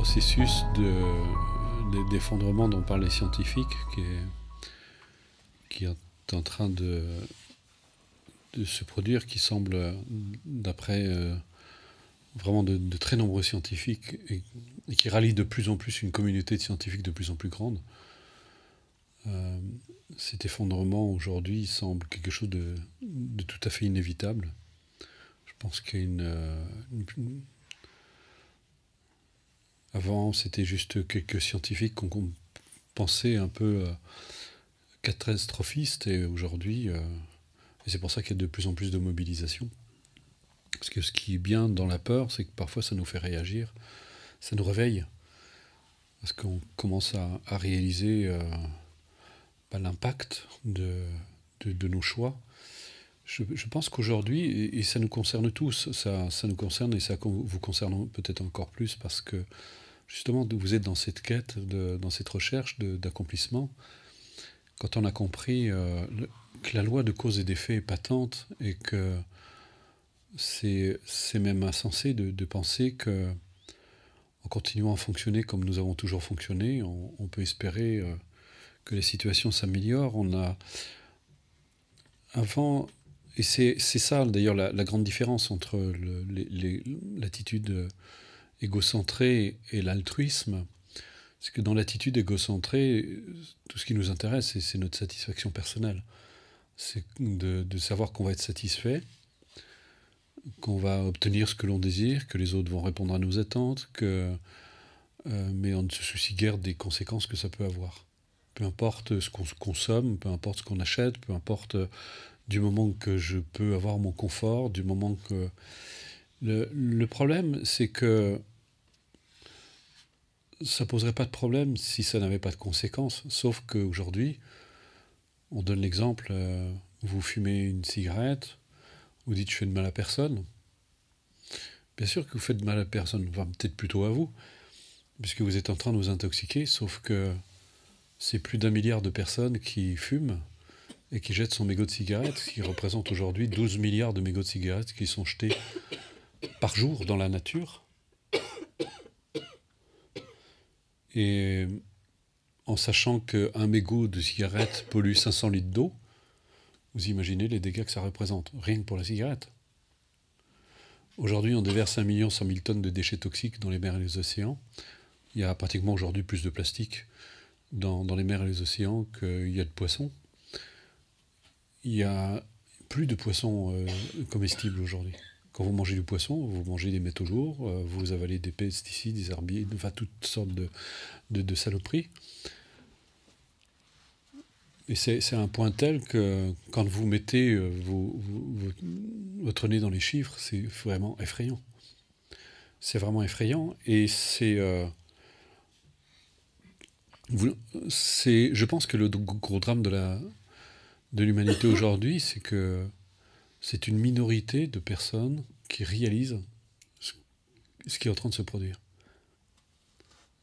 processus d'effondrement dont parlent les scientifiques qui est en train de se produire, qui semble, d'après vraiment de très nombreux scientifiques, et qui rallie de plus en plus une communauté de scientifiques de plus en plus grande. Cet effondrement aujourd'hui semble quelque chose de tout à fait inévitable. Je pense qu'il y a avant, c'était juste quelques scientifiques qu'on pensait un peu catastrophistes, et aujourd'hui, et c'est pour ça qu'il y a de plus en plus de mobilisation. Parce que ce qui est bien dans la peur, c'est que parfois ça nous fait réagir, ça nous réveille, parce qu'on commence à réaliser l'impact de nos choix. Je pense qu'aujourd'hui, et ça nous concerne tous, ça nous concerne, et ça vous concerne peut-être encore plus, parce que justement vous êtes dans cette quête, dans cette recherche d'accomplissement. Quand on a compris que la loi de cause et d'effet est patente, et que c'est même insensé de penser que en continuant à fonctionner comme nous avons toujours fonctionné, on peut espérer que les situations s'améliorent. On a avant, et c'est ça d'ailleurs la grande différence entre l'attitude égocentrée et l'altruisme, c'est que dans l'attitude égocentrée, tout ce qui nous intéresse, c'est notre satisfaction personnelle. C'est de savoir qu'on va être satisfait, qu'on va obtenir ce que l'on désire, que les autres vont répondre à nos attentes, mais on ne se soucie guère des conséquences que ça peut avoir. Peu importe ce qu'on consomme, peu importe ce qu'on achète, peu importe du moment que je peux avoir mon confort, du moment que... Le problème, c'est que ça poserait pas de problème si ça n'avait pas de conséquences. Sauf qu'aujourd'hui, on donne l'exemple, vous fumez une cigarette, vous dites je fais de mal à personne. Bien sûr que vous faites de mal à personne, enfin peut-être plutôt à vous, puisque vous êtes en train de vous intoxiquer, sauf que c'est plus d'1 milliard de personnes qui fument et qui jettent son mégot de cigarette, ce qui représente aujourd'hui 12 milliards de mégots de cigarettes qui sont jetés par jour dans la nature. Et en sachant qu'un mégot de cigarette pollue 500 litres d'eau, vous imaginez les dégâts que ça représente, rien que pour la cigarette. Aujourd'hui, on déverse 1 100 000 tonnes de déchets toxiques dans les mers et les océans. Il y a pratiquement aujourd'hui plus de plastique dans les mers et les océans qu'il y a de poissons. Il y a plus de poissons comestibles aujourd'hui. Quand vous mangez du poisson, vous mangez des métaux lourds, vous avalez des pesticides, des herbicides, enfin toutes sortes de saloperies. Et c'est un point tel que quand vous mettez votre nez dans les chiffres, c'est vraiment effrayant. C'est vraiment effrayant, et je pense que le gros drame de l'humanité aujourd'hui, c'est que c'est une minorité de personnes qui réalisent ce qui est en train de se produire.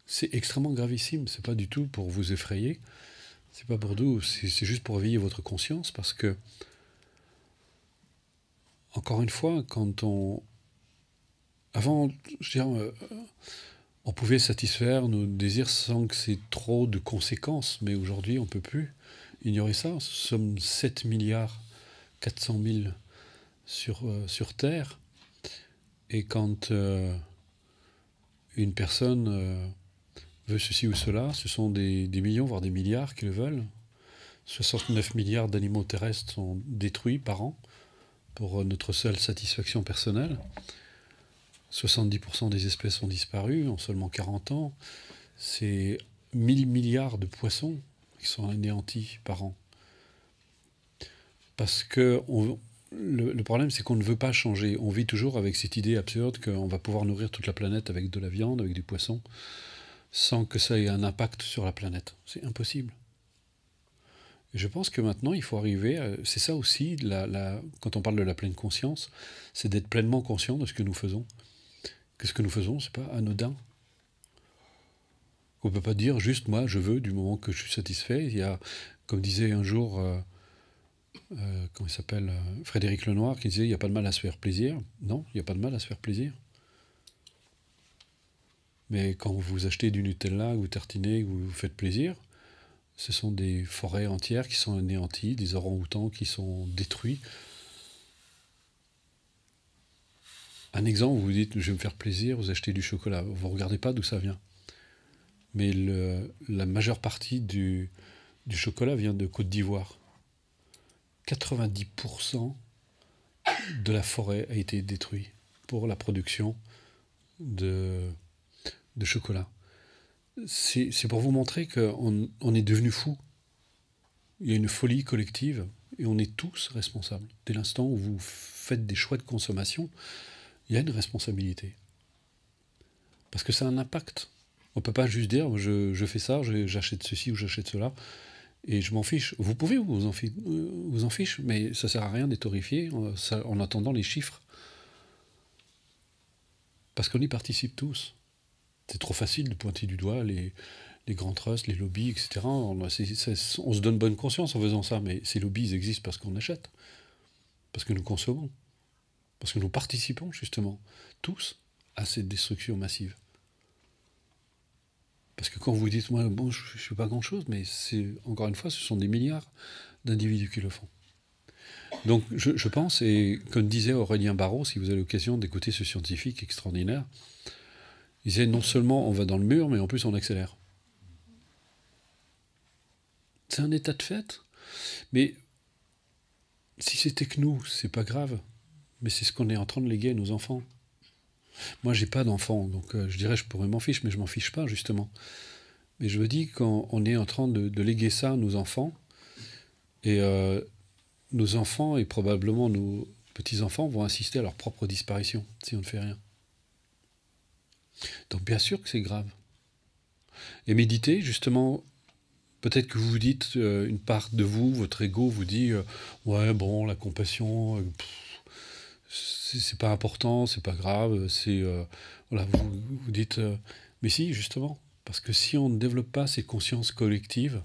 C'est extrêmement gravissime, c'est pas du tout pour vous effrayer, c'est pas pour vous, c'est juste pour éveiller votre conscience, parce que, encore une fois, avant, je veux dire, on pouvait satisfaire nos désirs sans que c'est trop de conséquences, mais aujourd'hui on peut plus ignorer ça. Nous sommes 7 milliards 400 000 sur Terre, et quand une personne veut ceci ou cela, ce sont des millions, voire des milliards qui le veulent. 69 milliards d'animaux terrestres sont détruits par an pour notre seule satisfaction personnelle. 70% des espèces ont disparu en seulement 40 ans. C'est 1000 milliards de poissons qui sont anéantis par an. Parce que le problème, c'est qu'on ne veut pas changer. On vit toujours avec cette idée absurde qu'on va pouvoir nourrir toute la planète avec de la viande, avec du poisson, sans que ça ait un impact sur la planète. C'est impossible. Et je pense que maintenant, il faut arriver... c'est ça aussi, quand on parle de la pleine conscience, c'est d'être pleinement conscient de ce que nous faisons. Que ce que nous faisons, c'est pas anodin. On ne peut pas dire juste moi je veux du moment que je suis satisfait. Il y a, comme disait un jour, comment il s'appelle, Frédéric Lenoir, qui disait il n'y a pas de mal à se faire plaisir. Non, il n'y a pas de mal à se faire plaisir. Mais quand vous achetez du Nutella, que vous tartinez, que vous vous faites plaisir, ce sont des forêts entières qui sont anéanties, des orang-outans qui sont détruits. Un exemple, vous vous dites, je vais me faire plaisir, vous achetez du chocolat. Vous ne regardez pas d'où ça vient. Mais la majeure partie du chocolat vient de Côte d'Ivoire. 90% de la forêt a été détruite pour la production de chocolat. C'est pour vous montrer qu'on est devenu fou. Il y a une folie collective et on est tous responsables. Dès l'instant où vous faites des choix de consommation, il y a une responsabilité. Parce que ça a un impact. On ne peut pas juste dire je fais ça, j'achète ceci ou j'achète cela, et je m'en fiche. Vous pouvez vous en fiche, mais ça ne sert à rien d'être horrifié en attendant les chiffres. Parce qu'on y participe tous. C'est trop facile de pointer du doigt les grands trusts, les lobbies, etc. On se donne bonne conscience en faisant ça, mais ces lobbies ils existent parce qu'on achète, parce que nous consommons, parce que nous participons justement tous à cette destruction massive. Parce que quand vous dites, moi, bon, je ne fais pas grand-chose, mais encore une fois, ce sont des milliards d'individus qui le font. Donc je pense, et comme disait Aurélien Barraud, si vous avez l'occasion d'écouter ce scientifique extraordinaire, il disait non seulement on va dans le mur, mais en plus on accélère. C'est un état de fait. Mais si c'était que nous, c'est pas grave. Mais c'est ce qu'on est en train de léguer à nos enfants. Moi, j'ai pas d'enfants, donc je dirais je pourrais m'en fiche, mais je m'en fiche pas, justement. Mais je me dis qu'on est en train de léguer ça à nos enfants, et nos enfants et probablement nos petits-enfants vont assister à leur propre disparition si on ne fait rien. Donc bien sûr que c'est grave. Et méditer, justement, peut-être que vous vous dites, une part de vous, votre ego vous dit, ouais, bon, la compassion, c'est pas important, c'est pas grave, voilà, vous dites, mais si, justement, parce que si on ne développe pas ces consciences collectives,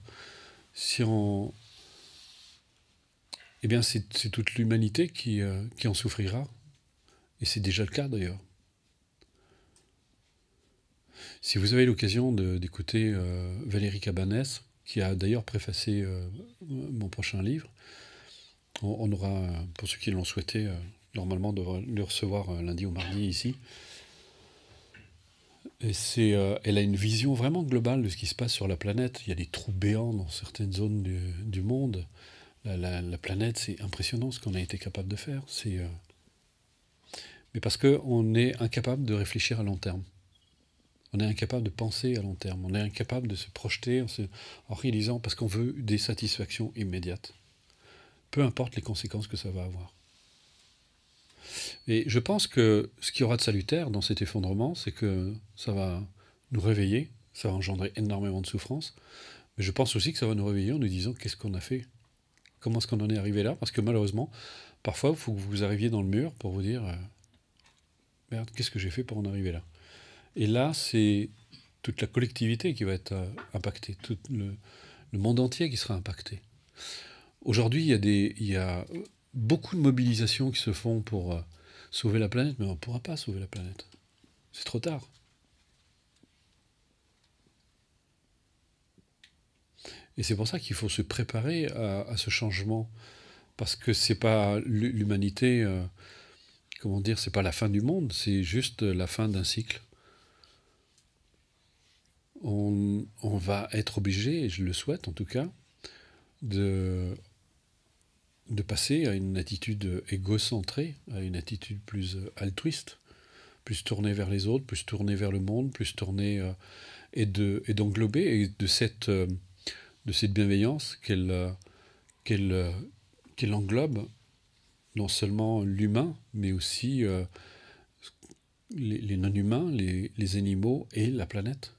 eh bien, c'est toute l'humanité qui en souffrira. Et c'est déjà le cas, d'ailleurs. Si vous avez l'occasion d'écouter Valérie Cabanès, qui a d'ailleurs préfacé mon prochain livre, on aura, pour ceux qui l'ont souhaité, normalement de le recevoir lundi ou mardi ici. Et elle a une vision vraiment globale de ce qui se passe sur la planète. Il y a des trous béants dans certaines zones du monde. La planète, c'est impressionnant ce qu'on a été capable de faire. Mais parce qu'on est incapable de réfléchir à long terme. On est incapable de penser à long terme. On est incapable de se projeter en réalisant, parce qu'on veut des satisfactions immédiates. Peu importe les conséquences que ça va avoir. Et je pense que ce qu'il y aura de salutaire dans cet effondrement, c'est que ça va nous réveiller, ça va engendrer énormément de souffrance, mais je pense aussi que ça va nous réveiller en nous disant qu'est-ce qu'on a fait, comment est-ce qu'on en est arrivé là, parce que malheureusement, parfois, il faut que vous arriviez dans le mur pour vous dire merde, qu'est-ce que j'ai fait pour en arriver là. Et là, c'est toute la collectivité qui va être impactée, tout le monde entier qui sera impacté. Aujourd'hui, il y a beaucoup de mobilisations qui se font pour sauver la planète, mais on ne pourra pas sauver la planète. C'est trop tard. Et c'est pour ça qu'il faut se préparer à ce changement. Parce que c'est pas l'humanité, comment dire, c'est pas la fin du monde, c'est juste la fin d'un cycle. On va être obligé, et je le souhaite en tout cas, de passer à une attitude égocentrée, à une attitude plus altruiste, plus tournée vers les autres, plus tournée vers le monde, plus tournée et d'englober et de cette bienveillance qu'elle englobe non seulement l'humain, mais aussi les non-humains, les animaux et la planète.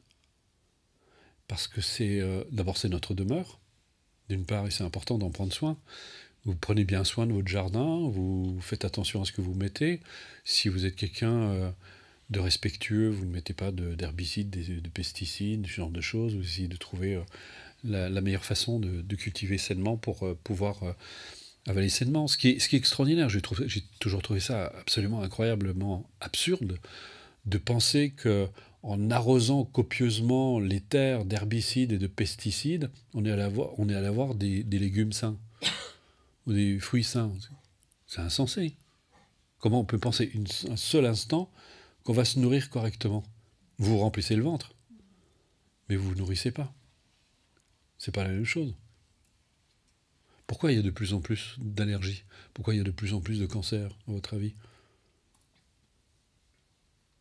Parce que d'abord c'est notre demeure, d'une part, et c'est important d'en prendre soin. Vous prenez bien soin de votre jardin, vous faites attention à ce que vous mettez. Si vous êtes quelqu'un de respectueux, vous ne mettez pas d'herbicides, de pesticides, ce genre de choses. Vous essayez de trouver la meilleure façon de cultiver sainement pour pouvoir avaler sainement. Ce qui est extraordinaire, j'ai toujours trouvé ça absolument incroyablement absurde de penser en arrosant copieusement les terres d'herbicides et de pesticides, on est allé avoir des légumes sains, ou des fruits sains. C'est insensé. Comment on peut penser un seul instant qu'on va se nourrir correctement? Vous remplissez le ventre, mais vous ne vous nourrissez pas. C'est pas la même chose. Pourquoi il y a de plus en plus d'allergies? Pourquoi il y a de plus en plus de cancers, à votre avis?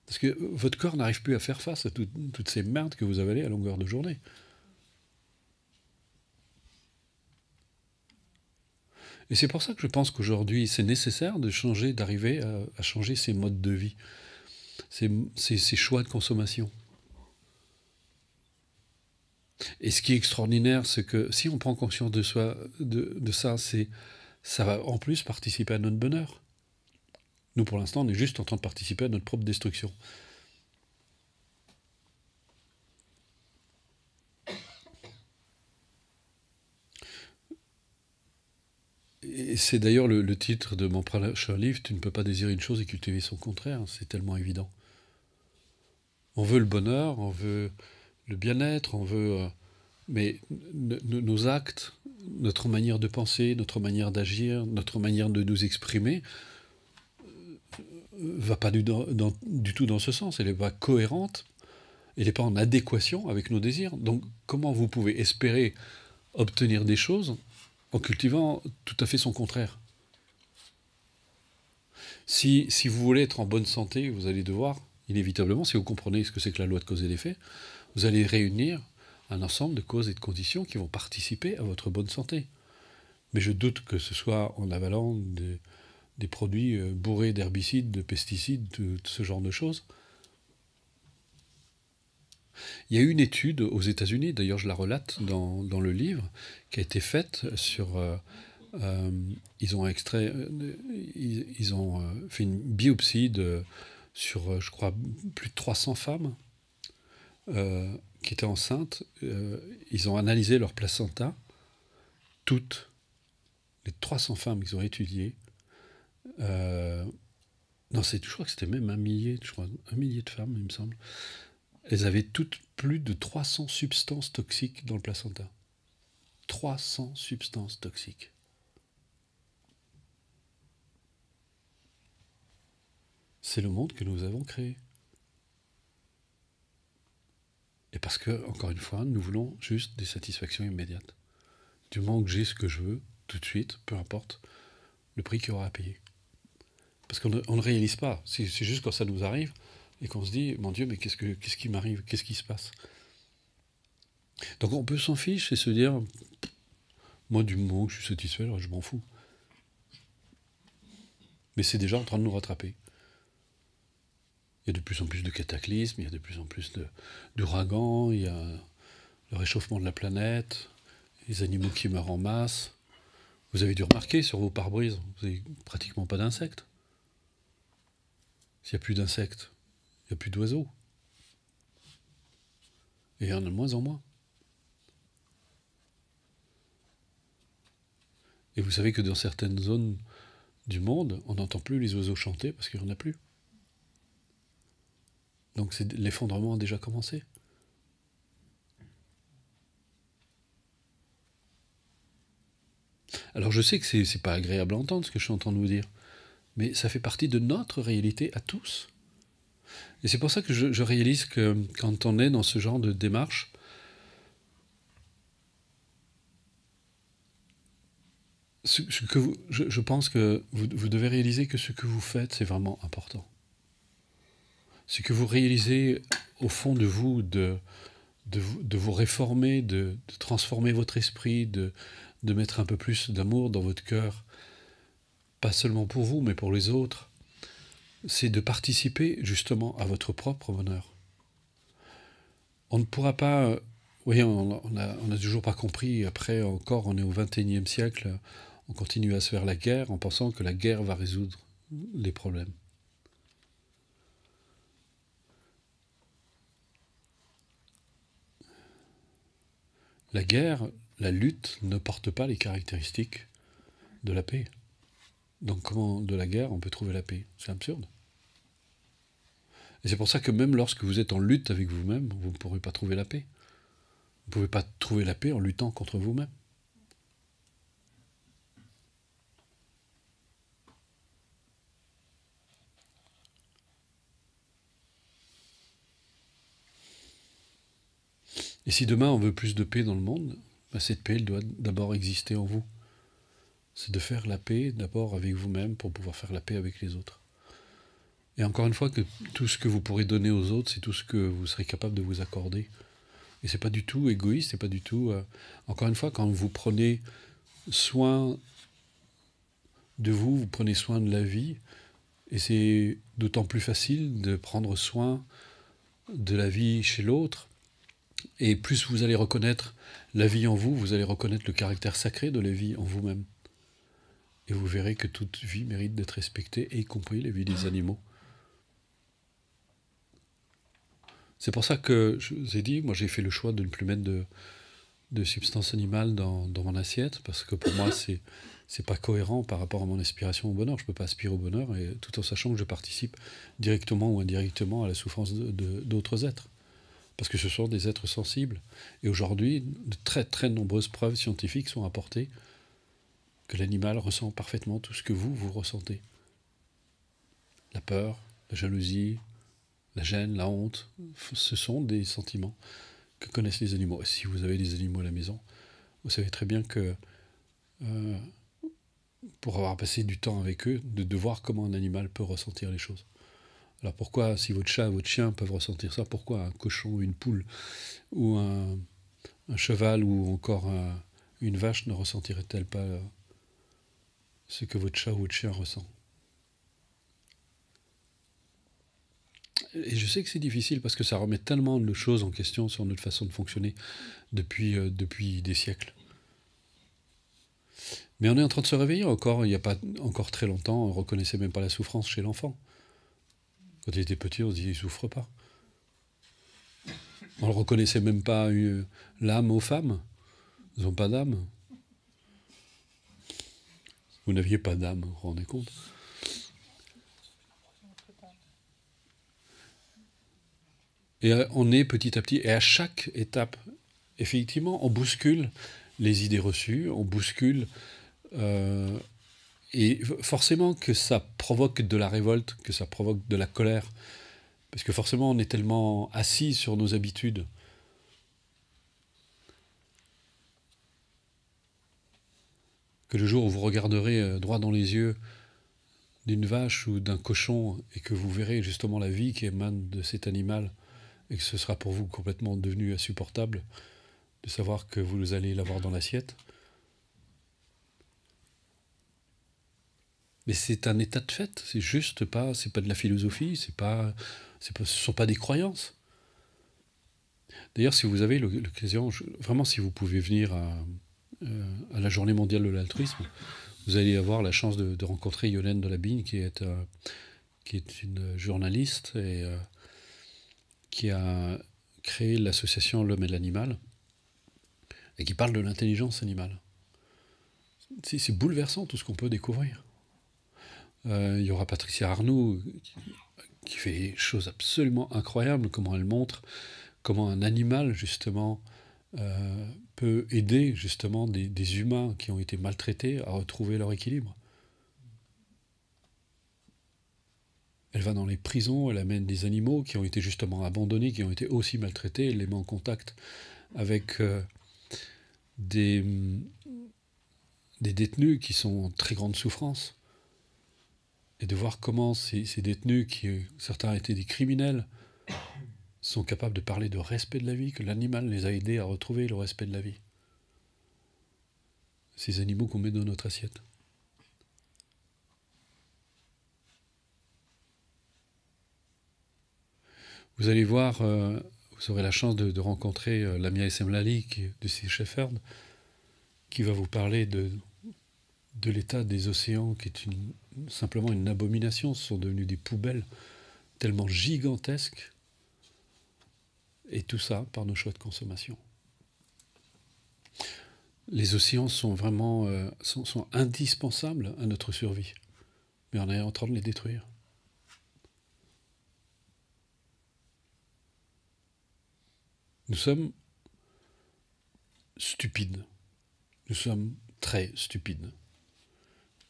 Parce que votre corps n'arrive plus à faire face à toutes ces merdes que vous avalez à longueur de journée. Et c'est pour ça que je pense qu'aujourd'hui, c'est nécessaire de changer, d'arriver à changer ces modes de vie, ces choix de consommation. Et ce qui est extraordinaire, c'est que si on prend conscience de ça, ça va en plus participer à notre bonheur. Nous, pour l'instant, on est juste en train de participer à notre propre destruction. Et c'est d'ailleurs le titre de mon prochain livre, « Tu ne peux pas désirer une chose et cultiver son contraire ». C'est tellement évident. On veut le bonheur, on veut le bien-être, on veut... mais nos actes, notre manière de penser, notre manière d'agir, notre manière de nous exprimer, va pas du tout dans ce sens. Elle n'est pas cohérente, elle n'est pas en adéquation avec nos désirs. Donc comment vous pouvez espérer obtenir des choses en cultivant tout à fait son contraire? Si vous voulez être en bonne santé, vous allez devoir, inévitablement, si vous comprenez ce que c'est que la loi de cause et d'effet, vous allez réunir un ensemble de causes et de conditions qui vont participer à votre bonne santé. Mais je doute que ce soit en avalant des produits bourrés d'herbicides, de pesticides, de ce genre de choses. Il y a eu une étude aux États-Unis, d'ailleurs je la relate dans le livre, qui a été faite sur... ils ont fait une biopsie sur, je crois, plus de 300 femmes qui étaient enceintes. Ils ont analysé leur placenta, toutes, les 300 femmes qu'ils ont étudiées. Non, je crois que c'était même un millier de femmes, il me semble. Elles avaient toutes plus de 300 substances toxiques dans le placenta. 300 substances toxiques. C'est le monde que nous avons créé. Et parce que, encore une fois, nous voulons juste des satisfactions immédiates. Du moment que j'ai ce que je veux, tout de suite, peu importe le prix qu'il y aura à payer. Parce qu'on ne réalise pas. C'est juste quand ça nous arrive et qu'on se dit, mon Dieu, mais qu'est-ce qui m'arrive? Qu'est-ce qui se passe? Donc on peut s'en fiche et se dire, moi, du moment que je suis satisfait, alors je m'en fous. Mais c'est déjà en train de nous rattraper. Il y a de plus en plus de cataclysmes, il y a de plus en plus d'ouragans, il y a le réchauffement de la planète, les animaux qui meurent en masse. Vous avez dû remarquer sur vos pare-brises, vous n'avez pratiquement pas d'insectes. S'il n'y a plus d'insectes, il n'y a plus d'oiseaux. Et il y en a de moins en moins. Et vous savez que dans certaines zones du monde, on n'entend plus les oiseaux chanter parce qu'il n'y en a plus. Donc l'effondrement a déjà commencé. Alors je sais que c'est pas agréable à entendre ce que je suis en train de vous dire, mais ça fait partie de notre réalité à tous. Et c'est pour ça que je réalise que quand on est dans ce genre de démarche, je pense que vous devez réaliser que ce que vous faites, c'est vraiment important. C'est que vous réalisez au fond de vous de vous réformer, de transformer votre esprit, de mettre un peu plus d'amour dans votre cœur, pas seulement pour vous, mais pour les autres. C'est de participer justement à votre propre bonheur. On ne pourra pas... oui, on n'a toujours pas compris. Après, encore, on est au XXIe siècle, on continue à se faire la guerre en pensant que la guerre va résoudre les problèmes. La guerre, la lutte ne porte pas les caractéristiques de la paix. Donc comment de la guerre on peut trouver la paix? C'est absurde. Et c'est pour ça que même lorsque vous êtes en lutte avec vous-même, vous ne pourrez pas trouver la paix. Vous ne pouvez pas trouver la paix en luttant contre vous-même. Et si demain on veut plus de paix dans le monde, cette paix elle doit d'abord exister en vous. C'est de faire la paix d'abord avec vous-même pour pouvoir faire la paix avec les autres. Et encore une fois, que tout ce que vous pourrez donner aux autres, c'est tout ce que vous serez capable de vous accorder. Et c'est pas du tout égoïste, c'est pas du tout... Encore une fois, quand vous prenez soin de vous, vous prenez soin de la vie, et c'est d'autant plus facile de prendre soin de la vie chez l'autre, et plus vous allez reconnaître la vie en vous, vous allez reconnaître le caractère sacré de la vie en vous-même. Et vous verrez que toute vie mérite d'être respectée, y compris les vies des animaux. C'est pour ça que je vous ai dit, moi j'ai fait le choix de ne plus mettre de substances animales dans mon assiette, parce que pour moi c'est pas cohérent par rapport à mon aspiration au bonheur. Je ne peux pas aspirer au bonheur, et tout en sachant que je participe directement ou indirectement à la souffrance d'autres êtres. Parce que ce sont des êtres sensibles. Et aujourd'hui, de très très nombreuses preuves scientifiques sont apportées que l'animal ressent parfaitement tout ce que vous ressentez. La peur, la jalousie, la gêne, la honte, ce sont des sentiments que connaissent les animaux. Et si vous avez des animaux à la maison, vous savez très bien que pour avoir passé du temps avec eux, de voir comment un animal peut ressentir les choses. Alors pourquoi, si votre chat, votre chien peuvent ressentir ça, pourquoi un cochon, une poule, ou un cheval, ou encore une vache ne ressentirait-elle pas ce que votre chat ou votre chien ressent? Et je sais que c'est difficile parce que ça remet tellement de choses en question sur notre façon de fonctionner depuis des siècles. Mais on est en train de se réveiller encore. Il n'y a pas encore très longtemps, on ne reconnaissait même pas la souffrance chez l'enfant. Quand il était petit, on se disait, il ne souffre pas. On ne reconnaissait même pas l'âme aux femmes. Ils n'ont pas d'âme. Vous n'aviez pas d'âme, vous vous rendez compte? Et on est petit à petit, et à chaque étape, effectivement, on bouscule les idées reçues, on bouscule... et forcément que ça provoque de la révolte, que ça provoque de la colère, parce que forcément on est tellement assis sur nos habitudes que le jour où vous regarderez droit dans les yeux d'une vache ou d'un cochon et que vous verrez justement la vie qui émane de cet animal et que ce sera pour vous complètement devenu insupportable de savoir que vous allez l'avoir dans l'assiette. Mais c'est un état de fait, c'est juste pas, c'est pas de la philosophie, ce sont pas des croyances. D'ailleurs, si vous avez l'occasion, vraiment si vous pouvez venir à la Journée mondiale de l'altruisme, vous allez avoir la chance de rencontrer Yolène Delabine, qui est une journaliste et qui a créé l'association L'Homme et l'Animal, et qui parle de l'intelligence animale. C'est bouleversant tout ce qu'on peut découvrir. Il y aura Patricia Arnoux qui fait des choses absolument incroyables, comment elle montre comment un animal justement peut aider justement des humains qui ont été maltraités à retrouver leur équilibre. Elle va dans les prisons, elle amène des animaux qui ont été justement abandonnés, qui ont été aussi maltraités, elle les met en contact avec des détenus qui sont en très grande souffrance. Et de voir comment ces détenus, certains étaient des criminels, sont capables de parler de respect de la vie, que l'animal les a aidés à retrouver le respect de la vie. Ces animaux qu'on met dans notre assiette. Vous allez voir, vous aurez la chance de rencontrer Lamia Essemlali, de Sea Shepherd, qui va vous parler de l'état des océans, qui est simplement une abomination. Ce sont devenus des poubelles tellement gigantesques. Et tout ça par nos choix de consommation. Les océans sont vraiment sont indispensables à notre survie. Mais on est en train de les détruire. Nous sommes stupides. Nous sommes très stupides.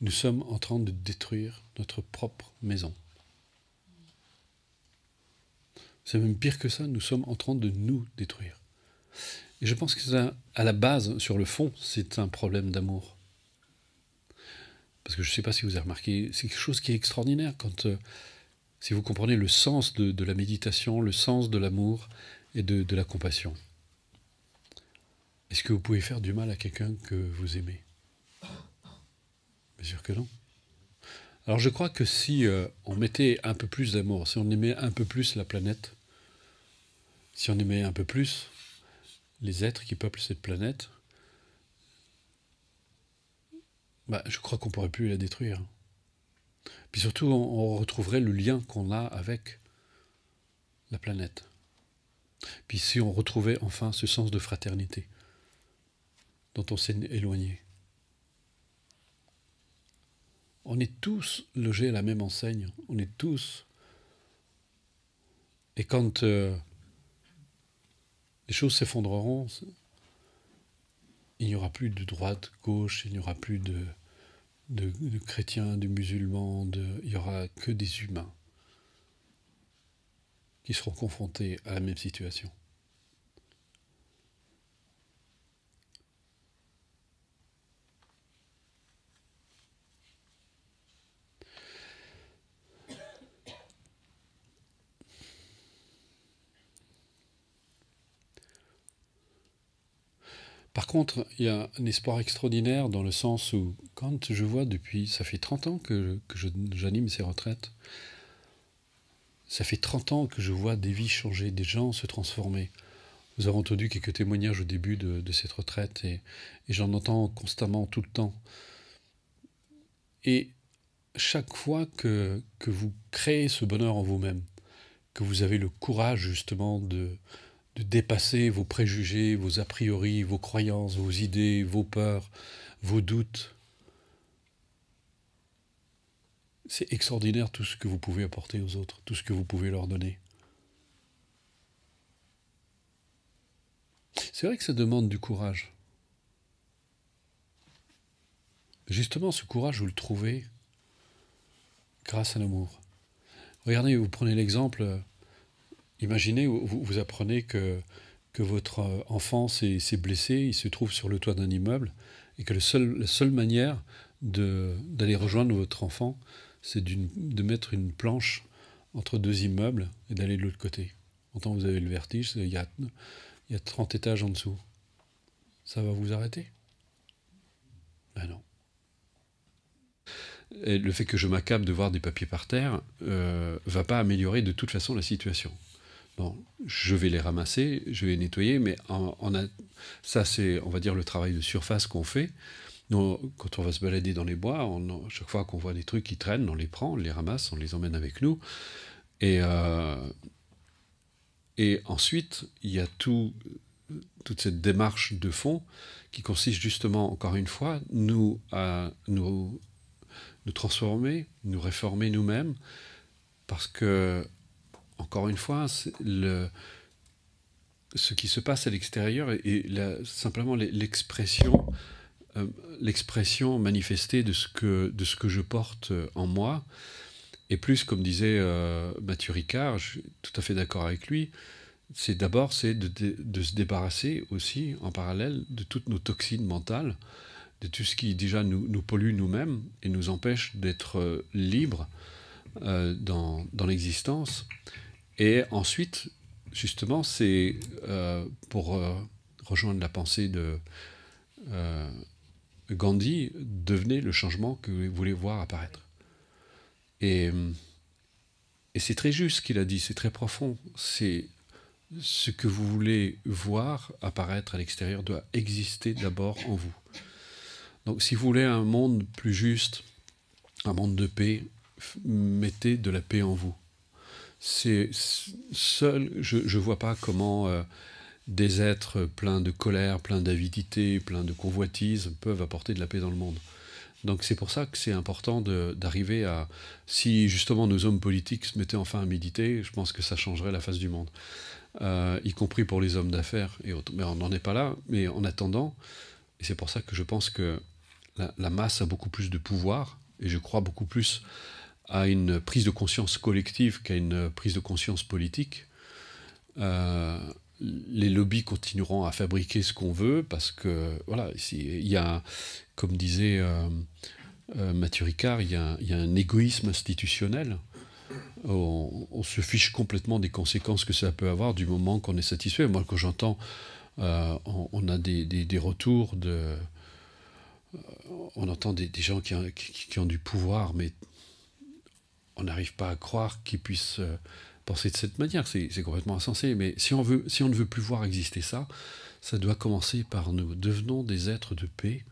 Nous sommes en train de détruire notre propre maison. C'est même pire que ça, nous sommes en train de nous détruire. Et je pense que ça, à la base, sur le fond, c'est un problème d'amour. Parce que je ne sais pas si vous avez remarqué, c'est quelque chose qui est extraordinaire quand, si vous comprenez le sens de la méditation, le sens de l'amour et de la compassion. Est-ce que vous pouvez faire du mal à quelqu'un que vous aimez? Bien sûr que non. Alors je crois que si on mettait un peu plus d'amour, si on aimait un peu plus la planète, si on aimait un peu plus les êtres qui peuplent cette planète, je crois qu'on ne pourrait plus la détruire. Puis surtout, on retrouverait le lien qu'on a avec la planète. Puis si on retrouvait enfin ce sens de fraternité dont on s'est éloigné. On est tous logés à la même enseigne. On est tous. Et quand les choses s'effondreront, il n'y aura plus de droite, gauche, il n'y aura plus de chrétiens, de musulmans, il n'y aura que des humains qui seront confrontés à la même situation. Par contre, il y a un espoir extraordinaire dans le sens où, quand je vois ça fait 30 ans que j'anime ces retraites, ça fait 30 ans que je vois des vies changer, des gens se transformer. Vous avez entendu quelques témoignages au début de cette retraite et j'en entends constamment, tout le temps. Et chaque fois que vous créez ce bonheur en vous-même, que vous avez le courage justement de dépasser vos préjugés, vos a priori, vos croyances, vos idées, vos peurs, vos doutes. C'est extraordinaire tout ce que vous pouvez apporter aux autres, tout ce que vous pouvez leur donner. C'est vrai que ça demande du courage. Justement, ce courage, vous le trouvez grâce à l'amour. Regardez, vous prenez l'exemple, imaginez, vous apprenez que votre enfant s'est blessé, il se trouve sur le toit d'un immeuble, et que la seule manière d'aller rejoindre votre enfant, c'est de mettre une planche entre deux immeubles et d'aller de l'autre côté. Pourtant, vous avez le vertige, il y a 30 étages en dessous. Ça va vous arrêter? Ben non. Et le fait que je m'accable de voir des papiers par terre va pas améliorer de toute façon la situation. Bon, je vais les ramasser, je vais les nettoyer, mais ça c'est, on va dire, le travail de surface qu'on fait. Nous, quand on va se balader dans les bois, chaque fois qu'on voit des trucs qui traînent, on les prend, on les ramasse, on les emmène avec nous. Et ensuite, il y a toute cette démarche de fond qui consiste justement, encore une fois, à nous transformer, nous réformer nous-mêmes, parce que, encore une fois, ce qui se passe à l'extérieur est simplement l'expression manifestée de ce que je porte en moi. Et plus, comme disait Mathieu Ricard, je suis tout à fait d'accord avec lui, c'est de se débarrasser aussi, en parallèle, de toutes nos toxines mentales, de tout ce qui déjà nous pollue nous-mêmes et nous empêche d'être libres dans l'existence. Et ensuite, justement, c'est pour rejoindre la pensée de Gandhi, devenez le changement que vous voulez voir apparaître. Et c'est très juste ce qu'il a dit, c'est très profond. C'est ce que vous voulez voir apparaître à l'extérieur doit exister d'abord en vous. Donc si vous voulez un monde plus juste, un monde de paix, mettez de la paix en vous. Je ne vois pas comment des êtres pleins de colère, pleins d'avidité, pleins de convoitise peuvent apporter de la paix dans le monde. Donc c'est pour ça que c'est important d'arriver à... Si justement nos hommes politiques se mettaient enfin à méditer, je pense que ça changerait la face du monde. y compris pour les hommes d'affaires et autres. Mais on n'en est pas là. Mais en attendant, et c'est pour ça que je pense que la masse a beaucoup plus de pouvoir, et je crois beaucoup plus à une prise de conscience collective qu'à une prise de conscience politique. Les lobbies continueront à fabriquer ce qu'on veut, parce que, voilà, il y a, comme disait Mathieu Ricard, il y a un égoïsme institutionnel. On se fiche complètement des conséquences que ça peut avoir du moment qu'on est satisfait. Moi, quand j'entends, on a des retours on entend des gens qui ont du pouvoir, mais on n'arrive pas à croire qu'ils puissent penser de cette manière. C'est complètement insensé. Mais si on ne veut plus voir exister ça, ça doit commencer par nous. Devenons des êtres de paix.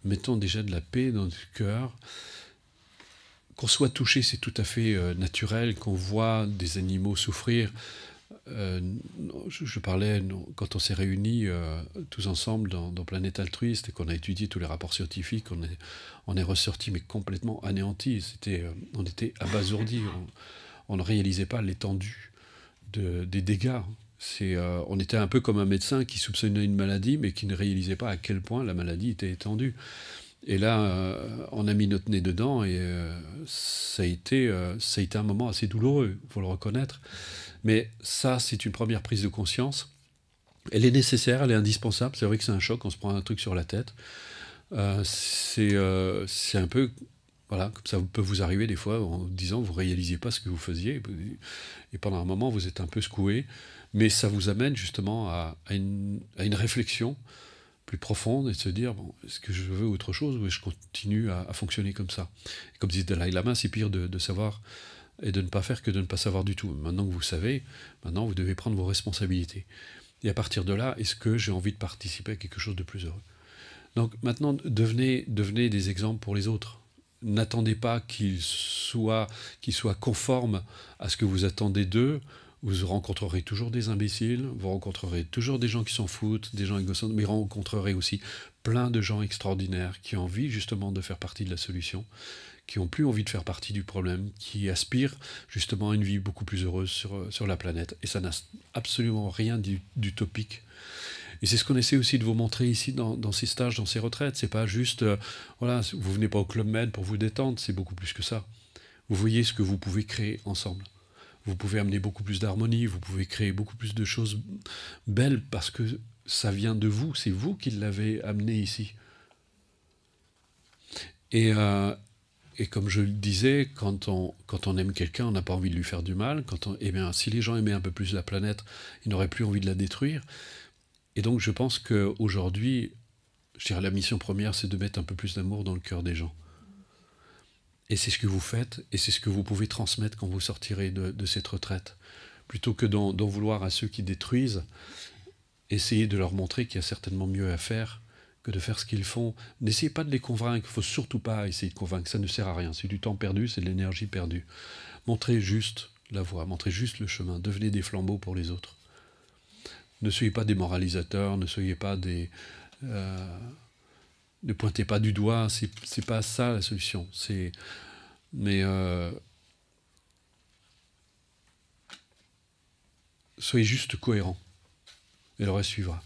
Mettons déjà de la paix dans notre cœur. Qu'on soit touché, c'est tout à fait naturel. Qu'on voit des animaux souffrir. Je parlais, quand on s'est réunis tous ensemble dans Planète Altruiste et qu'on a étudié tous les rapports scientifiques, on est ressorti mais complètement anéantis. On était abasourdis. On ne réalisait pas l'étendue des dégâts. On était un peu comme un médecin qui soupçonnait une maladie mais qui ne réalisait pas à quel point la maladie était étendue. Et là, on a mis notre nez dedans et ça a été un moment assez douloureux, il faut le reconnaître. Mais ça, c'est une première prise de conscience. Elle est nécessaire, elle est indispensable. C'est vrai que c'est un choc, on se prend un truc sur la tête. C'est un peu... Voilà, comme ça peut vous arriver des fois en disant vous ne réalisiez pas ce que vous faisiez. Et pendant un moment, vous êtes un peu secoué. Mais ça vous amène justement à une réflexion plus profonde et de se dire, bon, est-ce que je veux autre chose ou est-ce que je continue à fonctionner comme ça? Et comme disait Dalai Lama, c'est pire de savoir et de ne pas faire que de ne pas savoir du tout. Maintenant que vous savez, maintenant vous devez prendre vos responsabilités. Et à partir de là, est-ce que j'ai envie de participer à quelque chose de plus heureux? Donc maintenant, devenez des exemples pour les autres. N'attendez pas qu'ils soient conformes à ce que vous attendez d'eux. Vous rencontrerez toujours des imbéciles, vous rencontrerez toujours des gens qui s'en foutent, des gens égocentriques, mais vous rencontrerez aussi plein de gens extraordinaires qui ont envie justement de faire partie de la solution, qui n'ont plus envie de faire partie du problème, qui aspirent justement à une vie beaucoup plus heureuse sur la planète. Et ça n'a absolument rien d'utopique. Et c'est ce qu'on essaie aussi de vous montrer ici dans ces stages, dans ces retraites. C'est pas juste, voilà, vous venez pas au Club Med pour vous détendre, c'est beaucoup plus que ça. Vous voyez ce que vous pouvez créer ensemble. Vous pouvez amener beaucoup plus d'harmonie, vous pouvez créer beaucoup plus de choses belles parce que ça vient de vous, c'est vous qui l'avez amené ici. Et comme je le disais, quand on aime quelqu'un, on n'a pas envie de lui faire du mal. Eh bien, si les gens aimaient un peu plus la planète, ils n'auraient plus envie de la détruire. Et donc je pense qu'aujourd'hui, je dirais la mission première, c'est de mettre un peu plus d'amour dans le cœur des gens. Et c'est ce que vous faites, et c'est ce que vous pouvez transmettre quand vous sortirez de cette retraite. Plutôt que d'en vouloir à ceux qui détruisent, essayez de leur montrer qu'il y a certainement mieux à faire que de faire ce qu'ils font. N'essayez pas de les convaincre, il ne faut surtout pas essayer de convaincre, ça ne sert à rien. C'est du temps perdu, c'est de l'énergie perdue. Montrez juste la voie, montrez juste le chemin, devenez des flambeaux pour les autres. Ne soyez pas des moralisateurs, ne soyez pas des... ne pointez pas du doigt, c'est pas ça la solution. Mais soyez juste cohérents, et le reste suivra.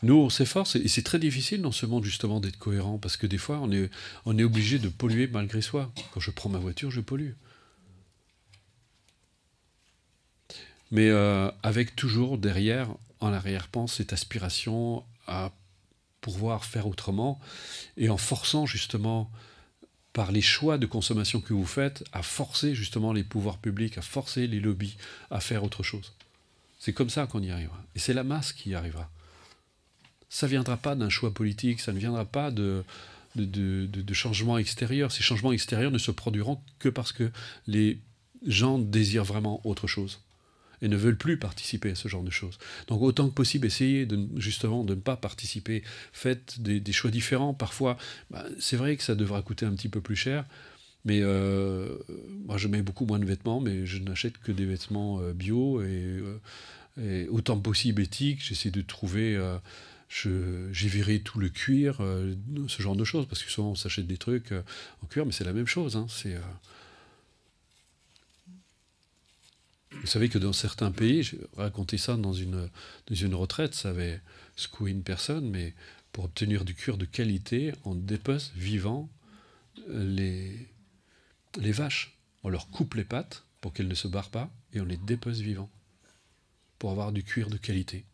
Nous, on s'efforce, et c'est très difficile dans ce monde justement d'être cohérent, parce que des fois, on est obligé de polluer malgré soi. Quand je prends ma voiture, je pollue. Mais avec toujours derrière, en arrière-plan, cette aspiration à pouvoir faire autrement, et en forçant justement, par les choix de consommation que vous faites, à forcer justement les pouvoirs publics, à forcer les lobbies à faire autre chose. C'est comme ça qu'on y arrivera. Et c'est la masse qui y arrivera. Ça ne viendra pas d'un choix politique, ça ne viendra pas de changements extérieurs. Ces changements extérieurs ne se produiront que parce que les gens désirent vraiment autre chose et ne veulent plus participer à ce genre de choses. Donc autant que possible, essayez justement de ne pas participer. Faites des choix différents. Parfois, c'est vrai que ça devra coûter un petit peu plus cher, mais moi je mets beaucoup moins de vêtements, mais je n'achète que des vêtements bio et autant que possible éthiques. J'essaie de trouver... j'ai viré tout le cuir, ce genre de choses, parce que souvent on s'achète des trucs en cuir, mais c'est la même chose. Hein, Vous savez que dans certains pays, j'ai raconté ça dans une retraite, ça avait secoué une personne, mais pour obtenir du cuir de qualité, on dépece vivant les vaches. On leur coupe les pattes pour qu'elles ne se barrent pas, et on les dépece vivants pour avoir du cuir de qualité.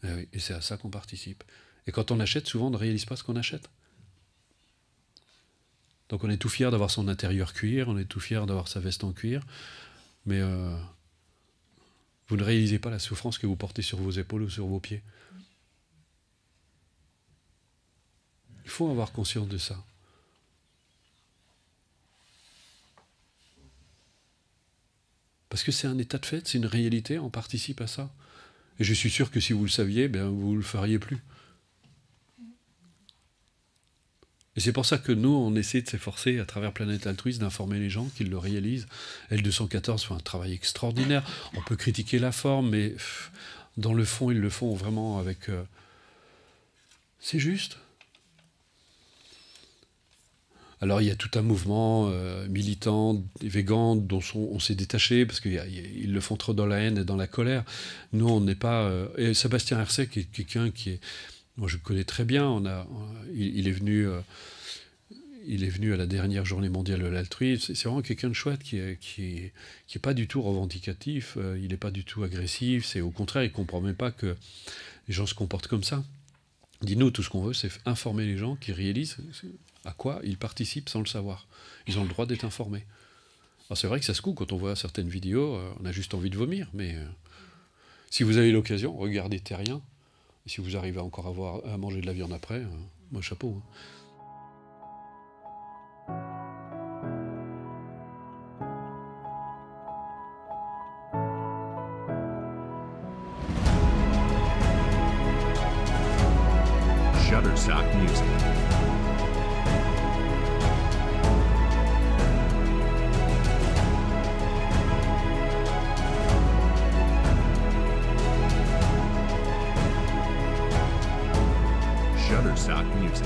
Et, oui, et c'est à ça qu'on participe. Et quand on achète, souvent on ne réalise pas ce qu'on achète. Donc on est tout fier d'avoir son intérieur cuir, on est tout fier d'avoir sa veste en cuir, mais vous ne réalisez pas la souffrance que vous portez sur vos épaules ou sur vos pieds. Il faut avoir conscience de ça. Parce que c'est un état de fait, c'est une réalité, on participe à ça. Et je suis sûr que si vous le saviez, ben vous ne le feriez plus. Et c'est pour ça que nous, on essaie de s'efforcer, à travers Planète Altruiste, d'informer les gens qu'ils le réalisent. L214 fait un travail extraordinaire. On peut critiquer la forme, mais dans le fond, ils le font vraiment avec... C'est juste. Alors il y a tout un mouvement militant, végan, dont on s'est détaché, parce qu'ils le font trop dans la haine et dans la colère. Nous, on n'est pas... et Sébastien Hersey, qui est quelqu'un qui est... Moi, je le connais très bien. Il est venu à la dernière journée mondiale de l'altruisme. C'est vraiment quelqu'un de chouette qui est pas du tout revendicatif. Il n'est pas du tout agressif. C'est au contraire, il ne comprend même pas que les gens se comportent comme ça. Dis-nous, tout ce qu'on veut, c'est informer les gens qui réalisent à quoi ils participent sans le savoir. Ils ont le droit d'être informés. Alors c'est vrai que ça secoue quand on voit certaines vidéos. On a juste envie de vomir. Mais si vous avez l'occasion, regardez Terrien. Si vous arrivez encore à manger de la viande après, moi chapeau. Shutterstock Music. Shutterstock Music.